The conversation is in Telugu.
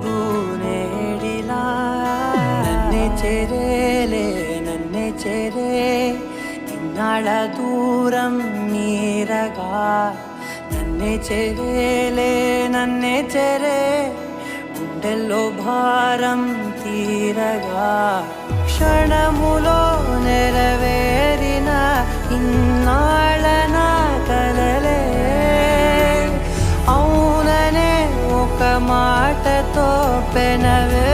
తోడు నేడిలా నన్నే చేరేలే నన్నే చేరే ఇన్నాళ్ళ దూరం నీరగా నన్నే చేరేలే నన్నే చేరే గుండెల్లో భారం తీరగా క్షణములో నెరవేరిన ఇన్నాళ్ళ నా కలలే అవుననే ఒక మాటతో పెనవే